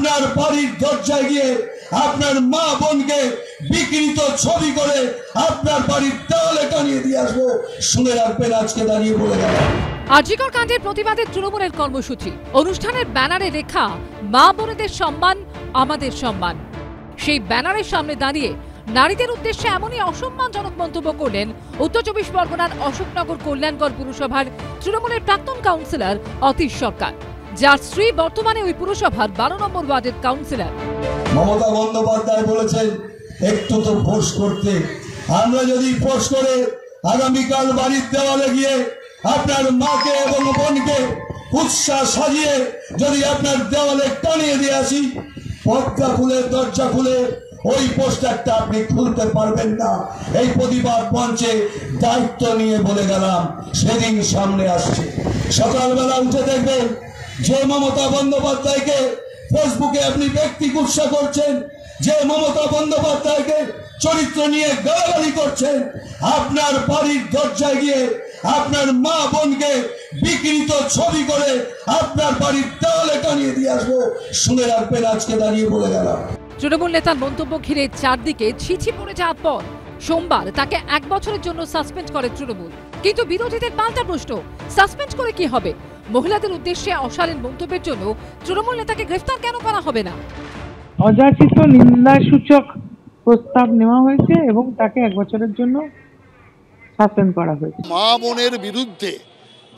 আপনার বাড়ির দরজায় গিয়ে আপনার মা বোনকে বিকৃত ছবি করে আপনার বাড়ির দেওয়ালে টানিয়ে দিয়ে আসবো। শুনে রাখবেন, আজকে দাঁড়িয়ে বলে গেলাম। আজিকর কাণ্ডের প্রতিবাদে তৃণমূলের কর্মসূচি, অনুষ্ঠানের ব্যানারে লেখা মা বোনেদের সম্মান আমাদের সম্মান। সেই ব্যানারের সামনে দাঁড়িয়ে নারীদের উদ্দেশ্যে এমনই অসম্মানজনক মন্তব্য করলেন উত্তর 24 পরগনার অশোকনগর কল্যাণগড় পুরসভার তৃণমূলের প্রাক্তন কাউন্সিলর অতীশ সরকার, যার স্ত্রী বর্তমানে ওই পুরসভার 12 নম্বর ওয়ার্ডের কাউন্সিলর। মমতা বন্দ্যোপাধ্যায় বলেছেন একটু তো ফোর্স করতে। আমরা যদি ফোর্স করে আগামীকাল বাড়ির দেওয়ালে গিয়ে আপনার মাকে এবং বোনকে উৎসাহ সাজিয়ে যদি আপনার দেওয়ালে টানিয়ে দিয়ে আসি, পর্দা খুলে দরজা খুলে ওই পোস্টারটা আপনি খুলতে পারবেন না। এই প্রতিবাদ মঞ্চে দায়িত্ব নিয়ে বলে গেলাম, সেদিন সামনে আসছে। সকালবেলা উঠে দেখবেন যে মমতা বন্দ্যোপাধ্যায়কে ফেসবুকে আপনি ব্যক্তি কুৎসা করছেন, যে মমতা বন্দ্যোপাধ্যায়কে চরিত্র নিয়ে গালাগালি করছেন, আপনার বাড়ির দরজায় গিয়ে আপনার মা বোনকে বিকৃত ছবি করে আপনার বাড়ির দেওয়ালে টানিয়ে দিয়ে আসবো। শুনে রাখবেন, আজকে দাঁড়িয়ে বলে গেলাম। তৃণমূল নেতার মন্তব্য ঘিরে চারদিকে ছিছি পড়ে যাওয়ার পর সোমবার তাকে 1 বছরের জন্য সাসপেন্ড করে তৃণমূল। কিন্তু বিরোধীদের পাল্টা প্রশ্ন, সাসপেন্ড করে কি হবে? মহিলাদের উদ্দেশ্যে অশালীন মন্তব্যের জন্য তৃণমূল নেতাকে গ্রেফতার কেন করা হবে না? অযাচিত নিন্দাসূচক প্রস্তাব নেওয়া হয়েছে এবং তাকে 1 বছরের জন্য সাসপেন্ড করা হয়েছে। মা বোনের বিরুদ্ধে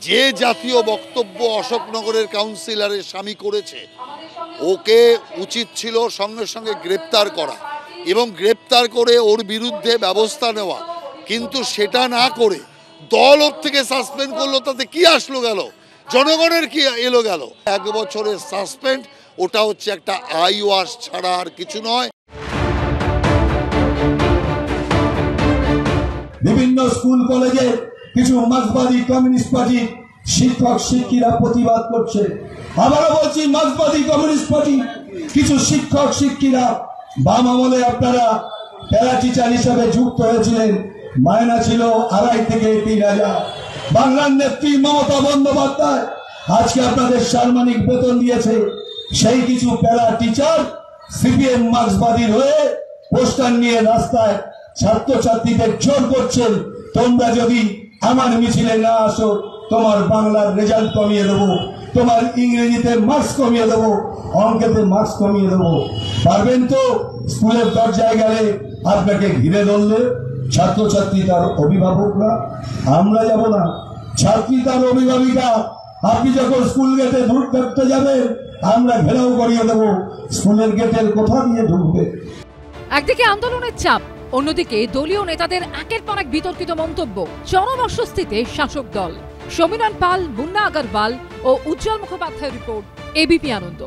যে জাতীয় বক্তব্য অশোকনগরের কাউন্সিলরের স্বামী করেছে, ওকে উচিত ছিল সঙ্গে সঙ্গে গ্রেপ্তার করা এবং গ্রেপ্তার করে ওর বিরুদ্ধে ব্যবস্থা নেওয়া। কিন্তু সেটা না করে দল ওর থেকে সাসপেন্ড করলো, তাতে কি আসলো গেল? জনগণের কি এলো গেল? 1 বছরের সাসপেন্ড, ওটা হচ্ছে একটা আই ওয়াশ ছাড়া আর কিছু নয়। বিভিন্ন স্কুল কলেজে কিছু মার্ক্সবাদী কমিউনিস্ট পার্টি শিক্ষক শিক্ষিকা প্রতিবাদ করছে। আবারও বলছি, মার্ক্সবাদী কমিউনিস্ট পার্টি কিছু শিক্ষক শিক্ষিকা বাম আমলে আপনারা প্যারা টিচার হিসাবে যুক্ত হয়েছিলেন, মায়না ছিল 2,500 থেকে 3,000। বাংলার নেত্রী মমতা বন্দ্যোপাধ্যায় আজকে আপনাদের সাম্মানিক বেতন দিয়েছে। সেই কিছু প্যারা টিচার সিপিএম মার্ক্সবাদীর হয়ে পোস্টার নিয়ে রাস্তায় ছাত্রছাত্রীদের জোর করছেন, তোমরা যদি আমার মিছিলে না আসো তোমার বাংলার রেজাল্ট কমিয়ে দেবো, তোমার ইংরেজিতে মার্কস কমিয়ে দেবো, অঙ্কেতে মার্কস কমিয়ে দেবো। পারবেন তো? স্কুলের দরজায় গেলে আপনাকে ঘিরে ধরলে ছাত্রছাত্রী তার অভিভাবকরা, আমরা যাব না, ছাত্রী তার অভিভাবিকা। আপনি যখন স্কুল গেটে ঢুকতে যাবেন, আমরা ঘেরাও করিয়ে দেবো, স্কুলের গেটের কোথা দিয়ে ঢুকবে। একদিকে আন্দোলনের চাপ, অন্যদিকে দলীয় নেতাদের একের পর এক বিতর্কিত মন্তব্য, চরম অস্বস্তিতে শাসক দল। সমীরণ পাল, মুন্না আগরওয়াল ও উজ্জ্বল মুখোপাধ্যায়ের রিপোর্ট, এবিপি আনন্দ।